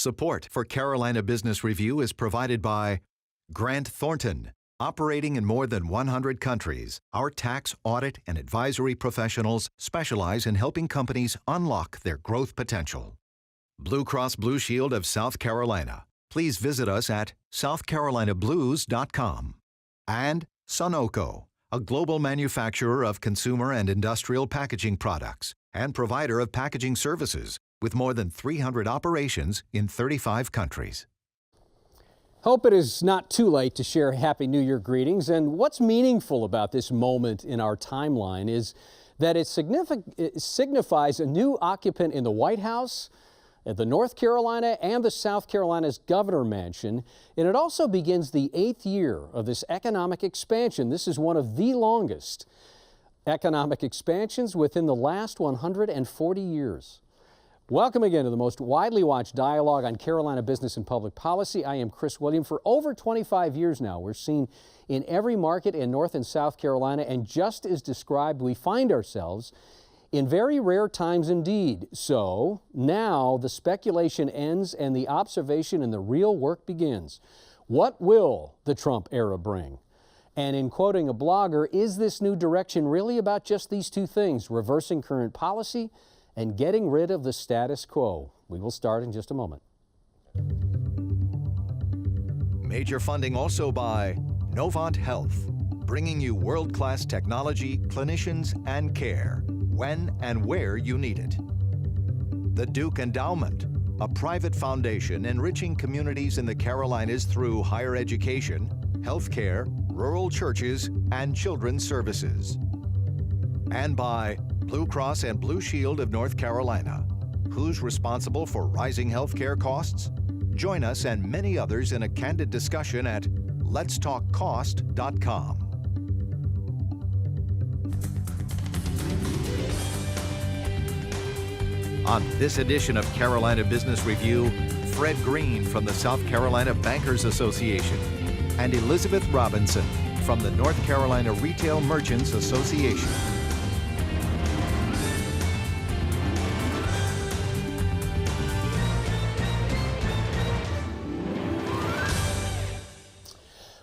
Support for Carolina Business Review is provided by Grant Thornton. Operating in more than 100 countries, our tax, audit, and advisory professionals specialize in helping companies unlock their growth potential. Blue Cross Blue Shield of South Carolina. Please visit us at southcarolinablues.com. And Sunoco, a global manufacturer of consumer and industrial packaging products and provider of packaging services with more than 300 operations in 35 countries. Hope it is not too late to share Happy New Year greetings. And what's meaningful about this moment in our timeline is that it signifies a new occupant in the White House, at the North Carolina and the South Carolina's governor mansion. And it also begins the 8th year of this economic expansion. This is one of the longest economic expansions within the last 140 years. Welcome again to the most widely watched dialogue on Carolina business and public policy. I am Chris William. For over 25 years now, we're seen in every market in North and South Carolina, and just as described, we find ourselves in very rare times indeed. So now the speculation ends and the observation and the real work begins. What will the Trump era bring? And in quoting a blogger, is this new direction really about just these two things, reversing current policy and getting rid of the status quo? We will start in just a moment. Major funding also by Novant Health, bringing you world-class technology, clinicians, and care when and where you need it. The Duke Endowment, a private foundation enriching communities in the Carolinas through higher education, healthcare, rural churches, and children's services. And by Blue Cross and Blue Shield of North Carolina. Who's responsible for rising healthcare costs? Join us and many others in a candid discussion at letstalkcost.com. On this edition of Carolina Business Review, Fred Green from the South Carolina Bankers Association and Elizabeth Robinson from the North Carolina Retail Merchants Association.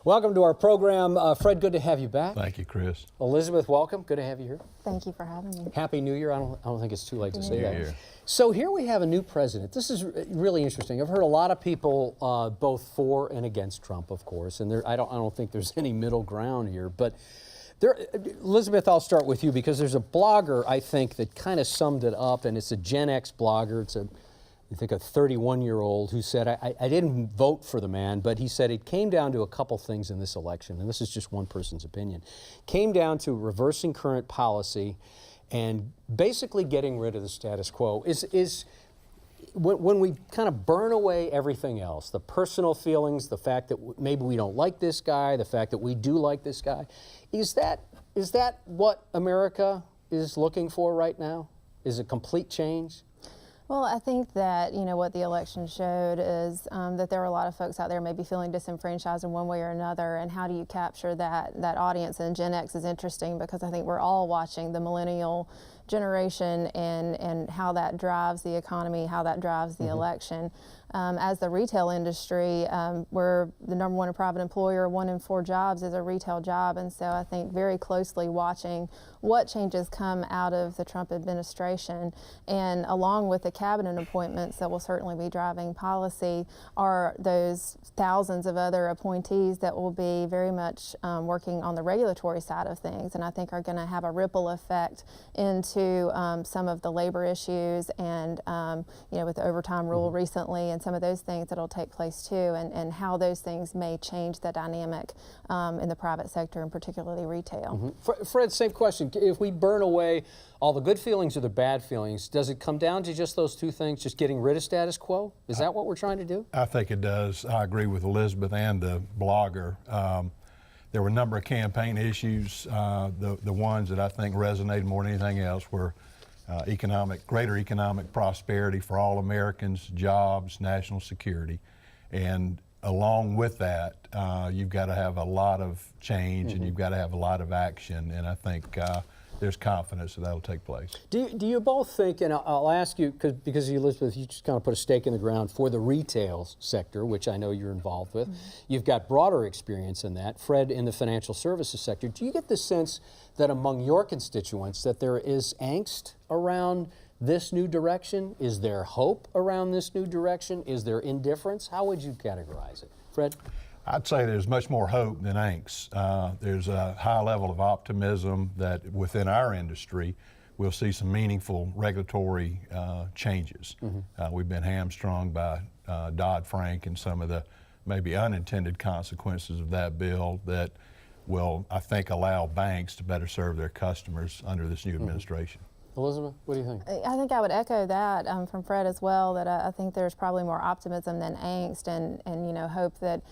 Welcome to our program. Fred, good to have you back. Thank you, Chris. Elizabeth, welcome. Good to have you here. Thank you for having me. Happy New Year. I don't think it's too late to say that. Year. So here we have a new president. This is really interesting. I've heard a lot of people both for and against Trump, of course, and I don't think there's any middle ground here. But Elizabeth, I'll start with you because there's a blogger, I think, that kind of summed it up, and it's a Gen X blogger. It's I think a 31-year-old who said, I didn't vote for the man, but he said it came down to a couple things in this election, and this is just one person's opinion. Came down to reversing current policy and basically getting rid of the status quo. When we kind of burn away everything else, the personal feelings, the fact that maybe we don't like this guy, the fact that we do like this guy, is that what America is looking for right now? Is a complete change? Well, I think that, what the election showed is that there were a lot of folks out there maybe feeling disenfranchised in one way or another, and how do you capture that audience? And Gen X is interesting because I think we're all watching the millennial generation and how that drives the economy, how that drives the election. As the retail industry, we're the #1 private employer. 1 in 4 jobs is a retail job, and so I think very closely watching what changes come out of the Trump administration, and along with the cabinet appointments that will certainly be driving policy are those thousands of other appointees that will be very much working on the regulatory side of things, and I think are going to have a ripple effect into some of the labor issues and with the overtime rule recently and some of those things that'll take place too, and how those things may change the dynamic in the private sector and particularly retail. Fred, same question. If we burn away all the good feelings or the bad feelings, does it come down to just those two things, just getting rid of status quo? Is that what we're trying to do? I think it does. I agree with Elizabeth and the blogger. There were a number of campaign issues. The ones that I think resonated more than anything else were greater economic prosperity for all Americans, jobs, national security. And along with that, you've got to have a lot of change and you've got to have a lot of action. And I think there's confidence that that'll take place. Do you both think, and I'll ask you, because Elizabeth, you just kind of put a stake in the ground for the retail sector, which I know you're involved with. You've got broader experience in that. Fred, in the financial services sector, do you get the sense that among your constituents that there is angst around this new direction? Is there hope around this new direction? Is there indifference? How would you categorize it? Fred? I'd say there's much more hope than angst. There's a high level of optimism that within our industry we'll see some meaningful regulatory changes. We've been hamstrung by Dodd-Frank and some of the maybe unintended consequences of that bill that will, I think, allow banks to better serve their customers under this new administration. Elizabeth, what do you think? I think I would echo that from Fred as well, that I think there's probably more optimism than angst, and you know, hope that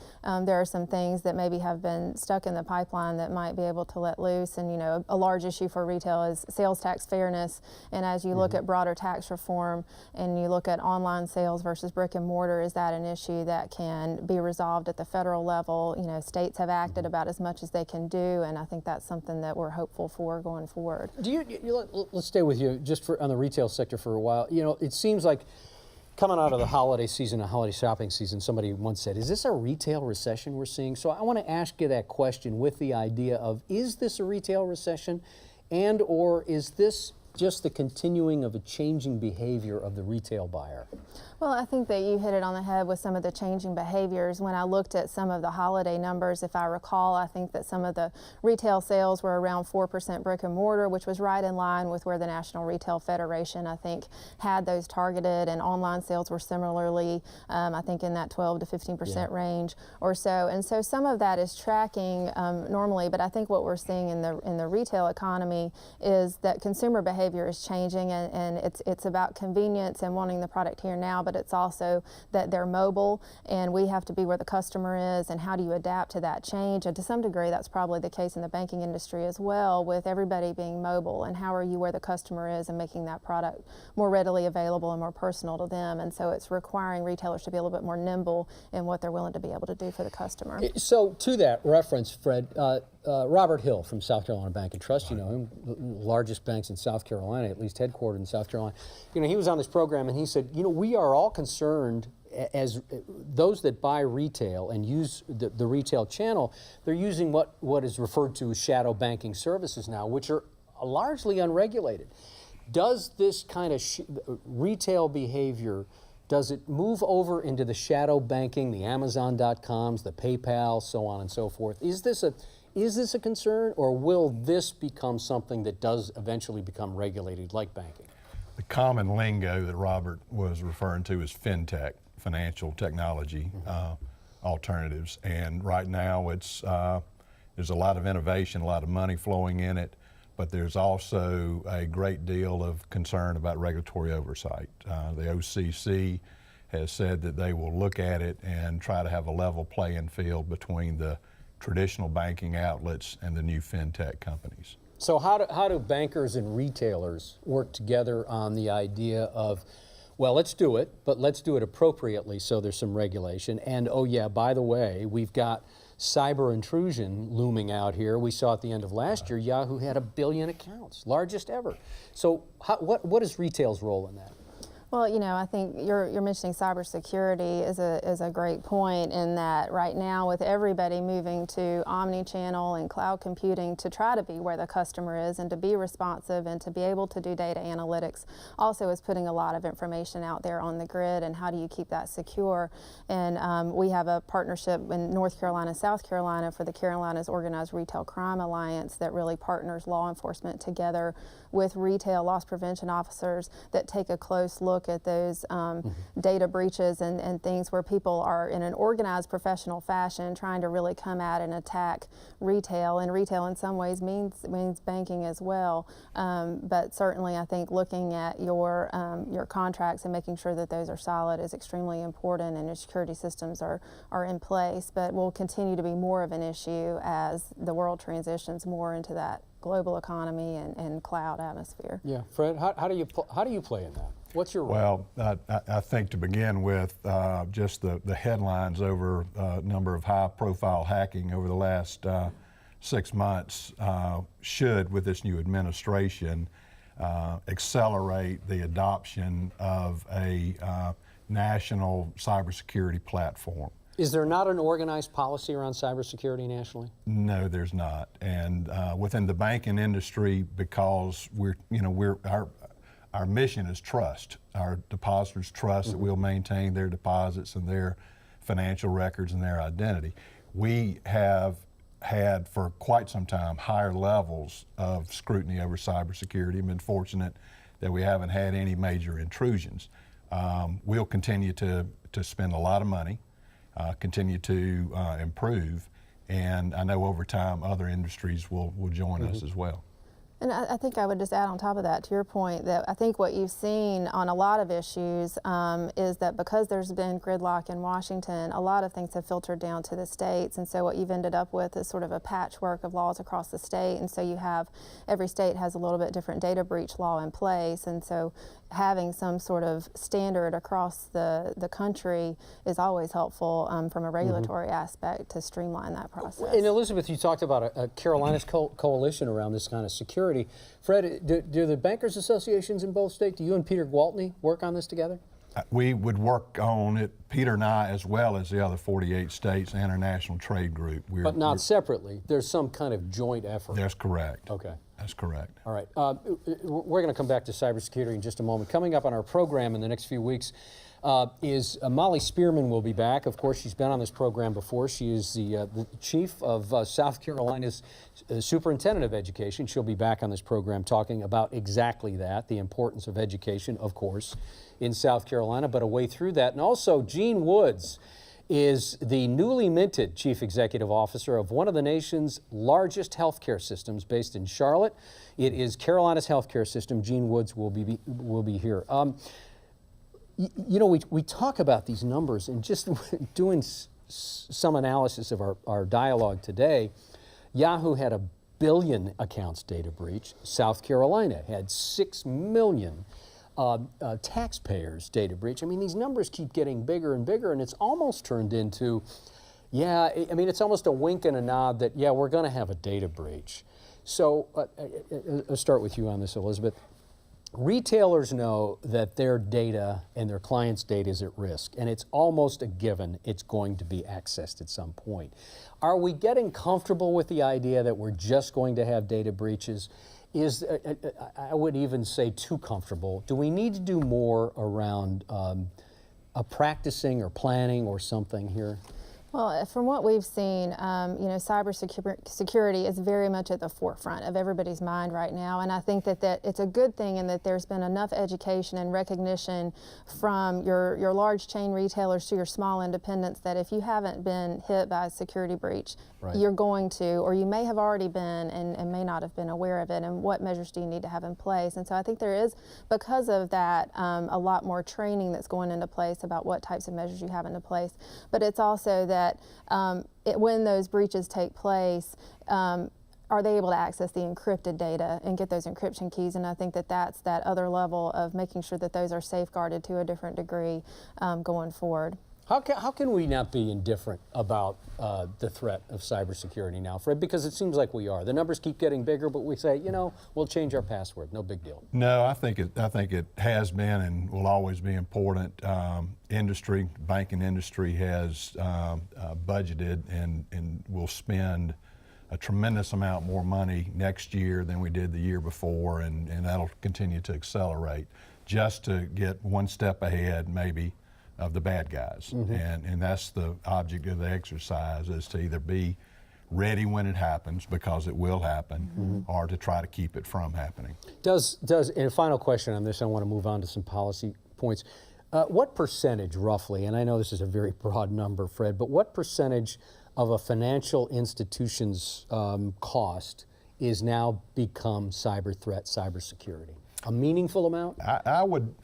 there are some things that maybe have been stuck in the pipeline that might be able to let loose. And you know, a large issue for retail is sales tax fairness, and as you look at broader tax reform and you look at online sales versus brick and mortar, is that an issue that can be resolved at the federal level? You know, states have acted about as much as they can do, and I think that's something that we're hopeful for going forward. Do let's stay with you just on the retail sector for a while. You know, it seems like coming out of the holiday season, a holiday shopping season, somebody once said, is this a retail recession we're seeing? So I want to ask you that question with the idea of, is this a retail recession, and or is this just the continuing of a changing behavior of the retail buyer? Well, I think that you hit it on the head with some of the changing behaviors. When I looked at some of the holiday numbers, if I recall, I think that some of the retail sales were around 4% brick and mortar, which was right in line with where the National Retail Federation, I think, had those targeted, and online sales were similarly, I think, in that 12 to 15% range or so. And so some of that is tracking normally, but I think what we're seeing in the retail economy is that consumer behavior is changing, and it's about convenience and wanting the product here now, but it's also that they're mobile, and we have to be where the customer is, and how do you adapt to that change? And to some degree, that's probably the case in the banking industry as well, with everybody being mobile, and how are you where the customer is and making that product more readily available and more personal to them. And so it's requiring retailers to be a little bit more nimble in what they're willing to be able to do for the customer. So to that reference, Fred, Robert Hill from South Carolina Bank and Trust, you know him, largest banks in South Carolina, at least headquartered in South Carolina. You know, he was on this program and he said, you know, we are all concerned as those that buy retail and use the retail channel, they're using what is referred to as shadow banking services now, which are largely unregulated. Does this kind of retail behavior, does it move over into the shadow banking, the Amazon.coms, the PayPal, so on and so forth? Is this a concern, or will this become something that does eventually become regulated like banking? The common lingo that Robert was referring to is fintech, financial technology alternatives. And right now there's a lot of innovation, a lot of money flowing in it, but there's also a great deal of concern about regulatory oversight. The OCC has said that they will look at it and try to have a level playing field between the traditional banking outlets and the new fintech companies. So how do bankers and retailers work together on the idea of, well, let's do it, but let's do it appropriately so there's some regulation? And oh yeah, by the way, we've got cyber intrusion looming out here. We saw at the end of last year, Yahoo had 1 billion accounts, largest ever. So what is retail's role in that? Well, you know, I think you're mentioning cybersecurity is a great point, in that right now with everybody moving to omni-channel and cloud computing to try to be where the customer is and to be responsive and to be able to do data analytics, also is putting a lot of information out there on the grid, and how do you keep that secure? And we have a partnership in North Carolina, South Carolina for the Carolinas Organized Retail Crime Alliance that really partners law enforcement together with retail loss prevention officers that take a close look at those data breaches and things where people are in an organized professional fashion trying to really come at and attack retail. And retail in some ways means banking as well. But certainly I think looking at your contracts and making sure that those are solid is extremely important, and your security systems are in place. But will continue to be more of an issue as the world transitions more into that global economy and cloud atmosphere. Yeah, Fred, how do you play in that? What's your role? Well, I think to begin with, just the headlines over a number of high-profile hacking over the last 6 months should, with this new administration, accelerate the adoption of a national cybersecurity platform. Is there not an organized policy around cybersecurity nationally? No, there's not. And within the banking industry, because our mission is trust. Our depositors trust that we'll maintain their deposits and their financial records and their identity. We have had for quite some time higher levels of scrutiny over cybersecurity and been fortunate that we haven't had any major intrusions. We'll continue to spend a lot of money, continue to improve, and I know over time other industries will join us as well. And I think I would just add on top of that, to your point, that I think what you've seen on a lot of issues is that because there's been gridlock in Washington, a lot of things have filtered down to the states. And so what you've ended up with is sort of a patchwork of laws across the state. And so you have, every state has a little bit different data breach law in place. And so having some sort of standard across the country is always helpful from a regulatory aspect to streamline that process. And Elizabeth, you talked about a Carolinas coalition around this kind of security. Fred, do the bankers associations in both states, do you and Peter Gwaltney work on this together? We would work on it, Peter and I, as well as the other 48 states and our national trade group. But not separately. There's some kind of joint effort. That's correct. Okay. That's correct. All right. We're going to come back to cybersecurity in just a moment. Coming up on our program in the next few weeks is Molly Spearman will be back. Of course, she's been on this program before. She is the chief of South Carolina's Superintendent of Education. She'll be back on this program talking about exactly that, the importance of education, of course, in South Carolina, but a way through that. And also, Gene Woods is the newly minted Chief Executive Officer of one of the nation's largest healthcare systems based in Charlotte. It is Carolina's healthcare system. Gene Woods will be here. You know, we talk about these numbers and just doing some analysis of our dialogue today. Yahoo had 1 billion accounts data breach. South Carolina had 6 million taxpayers data breach. I mean, these numbers keep getting bigger and bigger, and it's almost turned into, I mean, it's almost a wink and a nod that, yeah, we're going to have a data breach. So I'll start with you on this, Elizabeth. Retailers know that their data and their clients' data is at risk, and it's almost a given it's going to be accessed at some point. Are we getting comfortable with the idea that we're just going to have data breaches? I would even say too comfortable. Do we need to do more around practicing or planning or something here? Well, from what we've seen, cybersecurity is very much at the forefront of everybody's mind right now, and I think that it's a good thing in that there's been enough education and recognition from your large chain retailers to your small independents that if you haven't been hit by a security breach, right, you're going to, or you may have already been and may not have been aware of it, and what measures do you need to have in place? And so I think there is, because of that, a lot more training that's going into place about what types of measures you have into place, but it's also that when those breaches take place, are they able to access the encrypted data and get those encryption keys? And I think that's that other level of making sure that those are safeguarded to a different degree going forward. How can we not be indifferent about the threat of cybersecurity now, Fred? Because it seems like we are. The numbers keep getting bigger, but we say, you know, we'll change our password. No big deal. No, I think it has been and will always be important. Banking industry has budgeted and will spend a tremendous amount more money next year than we did the year before, and that'll continue to accelerate just to get one step ahead, maybe, of the bad guys. And that's the object of the exercise, is to either be ready when it happens, because it will happen, or to try to keep it from happening. And a final question on this, I want to move on to some policy points. What percentage, roughly, and I know this is a very broad number, Fred, but what percentage of a financial institution's cost is now become cyber threat, cybersecurity? A meaningful amount? I would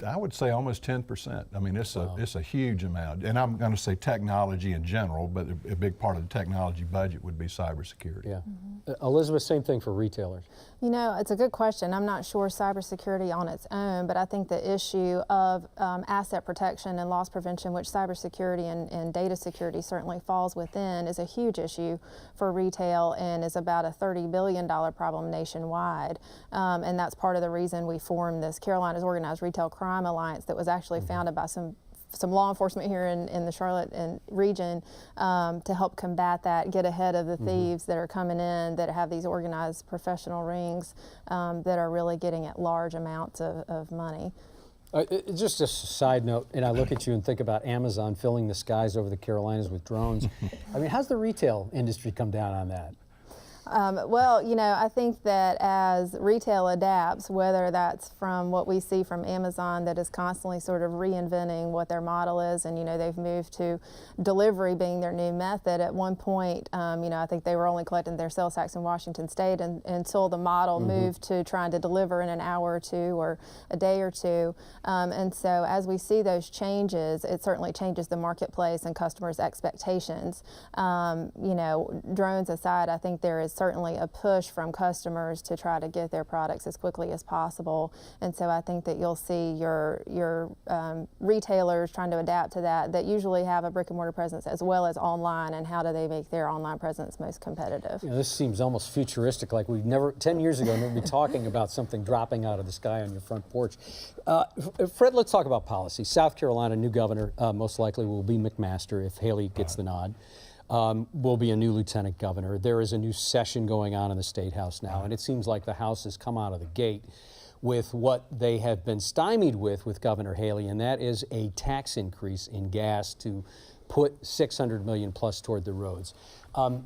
I would say almost 10%. I mean, it's a huge amount. And I'm going to say technology in general, but a big part of the technology budget would be cybersecurity. Yeah. Elizabeth, same thing for retailers. You know, it's a good question. I'm not sure cybersecurity on its own, but I think the issue of asset protection and loss prevention, which cybersecurity and data security certainly falls within, is a huge issue for retail and is about a $30 billion problem nationwide. And that's part of the reason we formed this Carolinas Organized Retail Crime Alliance that was actually founded by some law enforcement here in the Charlotte region to help combat that, get ahead of the thieves that are coming in, that have these organized professional rings that are really getting at large amounts of money. Just a side note, and I look at you and think about Amazon filling the skies over the Carolinas with drones. I mean, how's the retail industry come down on that? Well, you know, I think that as retail adapts, whether that's from what we see from Amazon that is constantly sort of reinventing what their model is, and, you know, they've moved to delivery being their new method. At one point, you know, I think they were only collecting their sales tax in Washington State until the model moved to trying to deliver in an hour or two or a day or two. And so as we see those changes, it certainly changes the marketplace and customers' expectations. You know, drones aside, I think there is certainly a push from customers to try to get their products as quickly as possible. And so I think that you'll see your retailers trying to adapt to that usually have a brick and mortar presence as well as online, and how do they make their online presence most competitive. You know, this seems almost futuristic, like we've never, 10 years ago, never been talking about something dropping out of the sky on your front porch. Fred, let's talk about policy. South Carolina, new governor, most likely will be McMaster if Haley gets the nod. Will be a new lieutenant governor. There is a new session going on in the State House now, and it seems like the House has come out of the gate with what they have been stymied with Governor Haley, and that is a tax increase in gas to put $600 million plus toward the roads.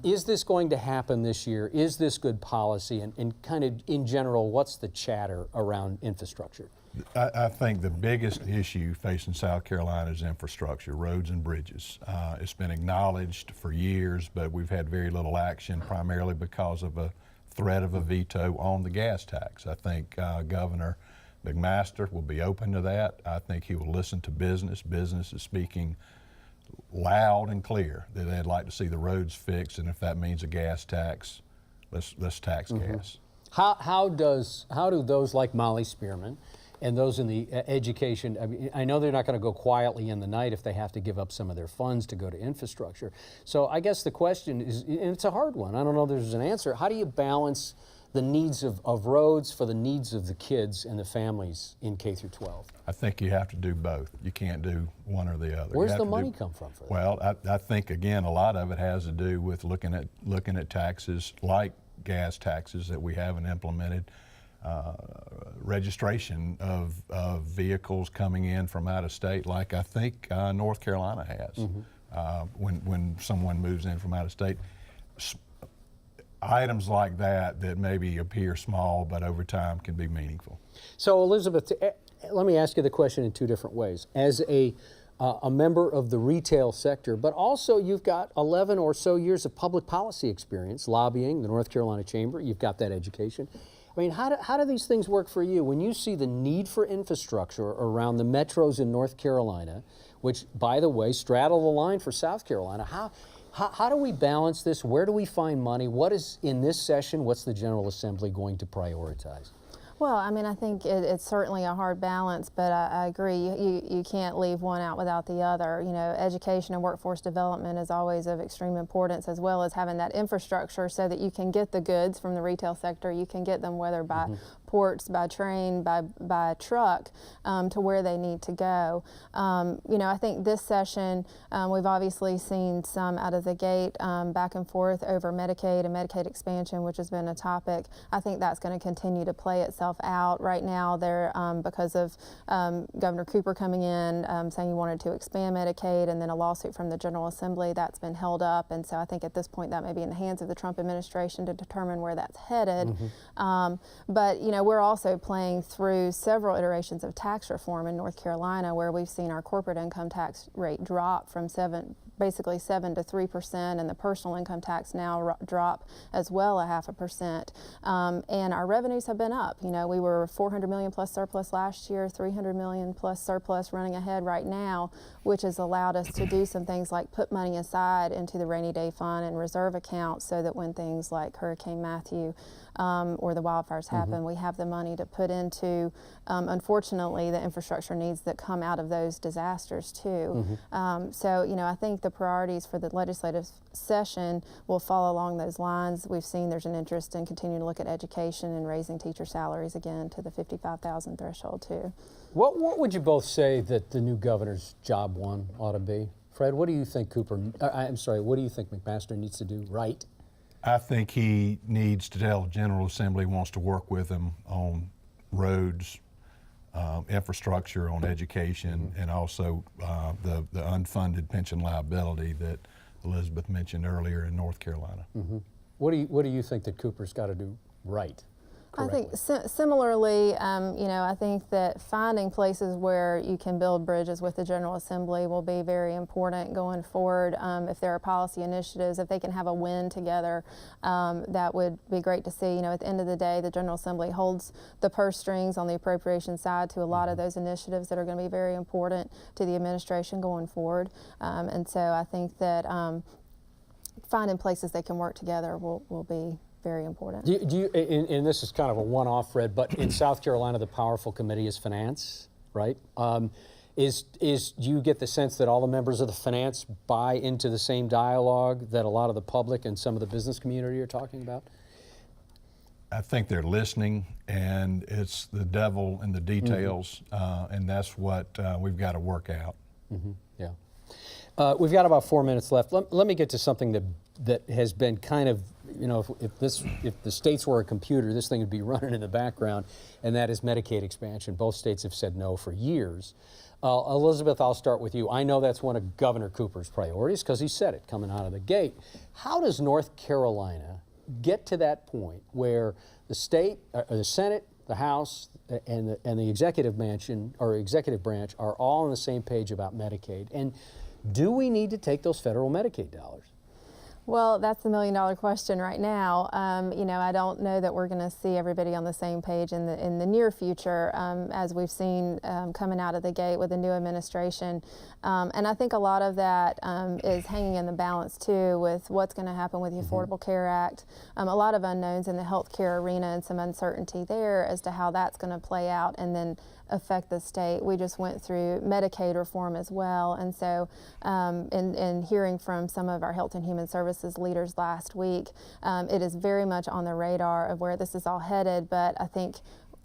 Is this going to happen this year? Is this good policy? And kind of in general, what's the chatter around infrastructure? I think the biggest issue facing South Carolina is infrastructure, roads and bridges. It's been acknowledged for years, but we've had very little action, primarily because of a threat of a veto on the gas tax. I think Governor McMaster will be open to that. I think he will listen to business. Business is speaking loud and clear that they'd like to see the roads fixed, and if that means a gas tax, let's tax gas. How do those like Molly Spearman and those in the education, I mean, I know they're not going to go quietly in the night if they have to give up some of their funds to go to infrastructure. So I guess the question is, and it's a hard one, I don't know if there's an answer, how do you balance the needs of roads for the needs of the kids and the families in K through 12? I think you have to do both. You can't do one or the other. Where's the money come from for that? Well, I think, again, a lot of it has to do with looking at taxes like gas taxes that we haven't implemented. Registration of vehicles coming in from out of state, like I think North Carolina has, when someone moves in from out of state. Items like that maybe appear small, but over time can be meaningful. So Elizabeth, let me ask you the question in two different ways. As a member of the retail sector, but also you've got 11 or so years of public policy experience, lobbying, the North Carolina Chamber, you've got that education. I mean, how do these things work for you? When you see the need for infrastructure around the metros in North Carolina, which, by the way, straddle the line for South Carolina, how do we balance this? Where do we find money? What is, in this session, what's the General Assembly going to prioritize? Well, I mean, I think it's certainly a hard balance, but I agree. You can't leave one out without the other. You know, education and workforce development is always of extreme importance, as well as having that infrastructure so that you can get the goods from the retail sector. You can get them whether by ports, by train, by truck, to where they need to go. You know, I think this session, we've obviously seen some out of the gate back and forth over Medicaid and Medicaid expansion, which has been a topic. I think that's going to continue to play itself out. Right now, there because of Governor Cooper coming in saying he wanted to expand Medicaid, and then a lawsuit from the General Assembly that's been held up. And so I think at this point that may be in the hands of the Trump administration to determine where that's headed. But you know, we're also playing through several iterations of tax reform in North Carolina, where we've seen our corporate income tax rate drop from basically 7 to 3%, and the personal income tax now drop as well 0.5%. And our revenues have been up. You know, we were $400 million plus surplus last year, $300 million plus surplus running ahead right now, which has allowed us to do some things like put money aside into the rainy day fund and reserve account so that when things like Hurricane Matthew or the wildfires happen, we have the money to put into, unfortunately, the infrastructure needs that come out of those disasters too. So, you know, I think the priorities for the legislative session will fall along those lines. We've seen there's an interest in continuing to look at education and raising teacher salaries again to the 55,000 threshold too. What would you both say that the new governor's job one ought to be? Fred, what do you think what do you think McMaster needs to do right? I think he needs to tell the General Assembly wants to work with him on roads, infrastructure, on education, and also the unfunded pension liability that Elizabeth mentioned earlier in North Carolina. What do you think that Cooper's got to do right? Correctly? I think similarly, you know, I think that finding places where you can build bridges with the General Assembly will be very important going forward. If there are policy initiatives, if they can have a win together, that would be great to see. You know, at the end of the day, the General Assembly holds the purse strings on the appropriation side to a lot of those initiatives that are going to be very important to the administration going forward. And so I think that finding places they can work together will be very important. Do you, and this is kind of a one-off, Fred, but in South Carolina, the powerful committee is finance, right? Do you get the sense that all the members of the finance buy into the same dialogue that a lot of the public and some of the business community are talking about? I think they're listening, and it's the devil in the details, and that's what we've got to work out. Yeah. We've got about 4 minutes left. Let me get to something that has been kind of, you know, if the states were a computer, this thing would be running in the background, and that is Medicaid expansion. Both states have said no for years. Elizabeth, I'll start with you. I know that's one of Governor Cooper's priorities because he said it coming out of the gate. How does North Carolina get to that point where the state, the Senate, the House, and the executive mansion or executive branch are all on the same page about Medicaid? And do we need to take those federal Medicaid dollars? Well, that's the million-dollar question right now. You know, I don't know that we're going to see everybody on the same page in the near future, as we've seen coming out of the gate with the new administration. And I think a lot of that is hanging in the balance too with what's going to happen with the Affordable Care Act. A lot of unknowns in the healthcare arena and some uncertainty there as to how that's going to play out and then affect the state. We just went through Medicaid reform as well, and so in hearing from some of our Health and Human Services leaders last week, it is very much on the radar of where this is all headed, but I think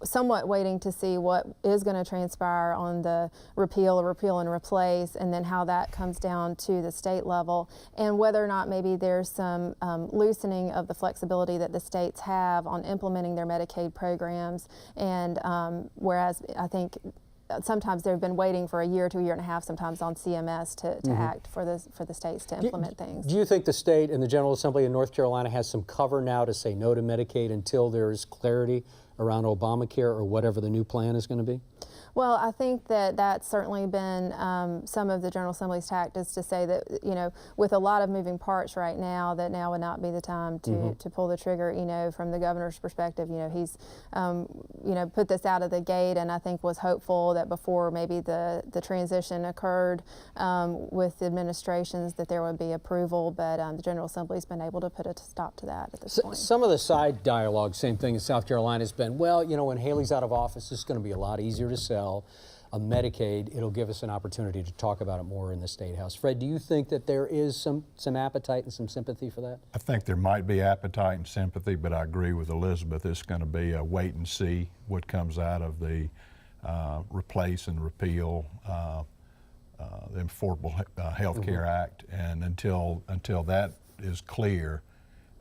somewhat waiting to see what is going to transpire on the repeal and replace, and then how that comes down to the state level, and whether or not maybe there's some loosening of the flexibility that the states have on implementing their Medicaid programs. And whereas I think sometimes they've been waiting for a year to a year and a half sometimes on CMS to act for the states to implement things. Do you think the state and the General Assembly in North Carolina has some cover now to say no to Medicaid until there is clarity around Obamacare or whatever the new plan is going to be? Well, I think that that's certainly been some of the General Assembly's tactics to say that, you know, with a lot of moving parts right now, that now would not be the time to pull the trigger. You know, from the governor's perspective, you know, he's, you know, put this out of the gate, and I think was hopeful that before maybe the transition occurred with the administrations that there would be approval, but the General Assembly's been able to put a stop to that at this point. Some of the side dialogue, same thing in South Carolina, has been, well, you know, when Haley's out of office, it's going to be a lot easier to sell a Medicaid. It'll give us an opportunity to talk about it more in the State House. Fred, do you think that there is some appetite and some sympathy for that? I think there might be appetite and sympathy, but I agree with Elizabeth. It's going to be a wait and see what comes out of the replace and repeal the Affordable Health Care Act, and until that is clear,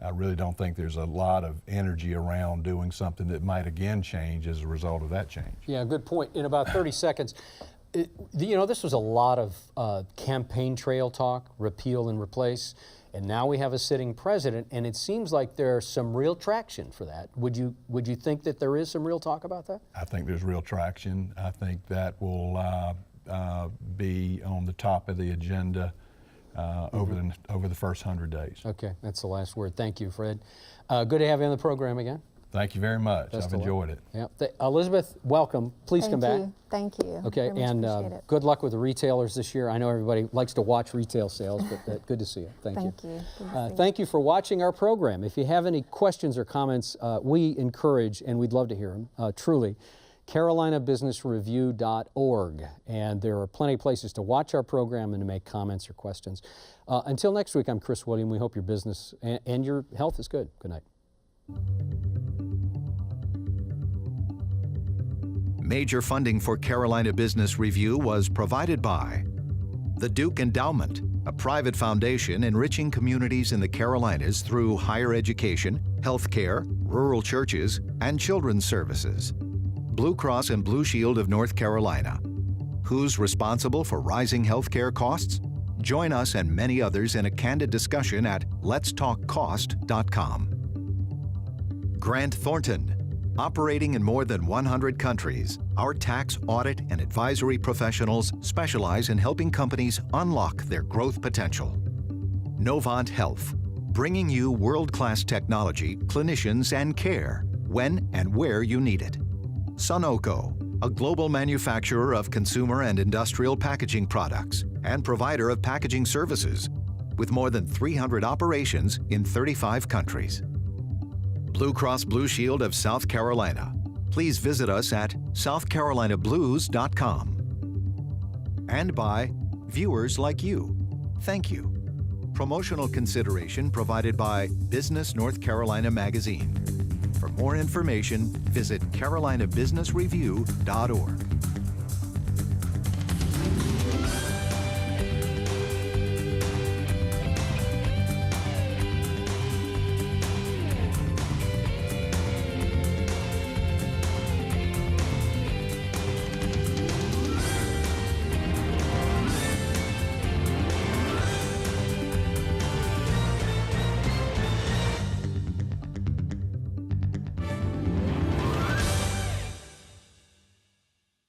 I really don't think there's a lot of energy around doing something that might again change as a result of that change. Yeah, good point. In about 30 seconds, you know, this was a lot of campaign trail talk, repeal and replace, and now we have a sitting president, and it seems like there's some real traction for that. Would you think that there is some real talk about that? I think there's real traction. I think that will be on the top of the agenda over the first 100 days. Okay, that's the last word. Thank you, Fred. Good to have you on the program again. Thank you very much. Best I've of luck. enjoyed it. Yeah. Elizabeth, welcome. Please come back. Thank you. Okay, Very much and appreciate it. good luck with the retailers this year. I know everybody likes to watch retail sales, but good to see you. Thank you. Thank you. Good to see you. Thank you for watching our program. If you have any questions or comments, we encourage, and we'd love to hear them, truly, carolinabusinessreview.org. And there are plenty of places to watch our program and to make comments or questions. Until next week, I'm Chris William. We hope your business and your health is good. Good night. Major funding for Carolina Business Review was provided by the Duke Endowment, a private foundation enriching communities in the Carolinas through higher education, healthcare, rural churches, and children's services. Blue Cross and Blue Shield of North Carolina. Who's responsible for rising healthcare costs? Join us and many others in a candid discussion at letstalkcost.com. Grant Thornton. Operating in more than 100 countries, our tax, audit, and advisory professionals specialize in helping companies unlock their growth potential. Novant Health, bringing you world-class technology, clinicians, and care when and where you need it. Sunoco, a global manufacturer of consumer and industrial packaging products and provider of packaging services with more than 300 operations in 35 countries. Blue Cross Blue Shield of South Carolina. Please visit us at southcarolinablues.com. And by viewers like you. Thank you. Promotional consideration provided by Business North Carolina Magazine. For more information, visit carolinabusinessreview.org.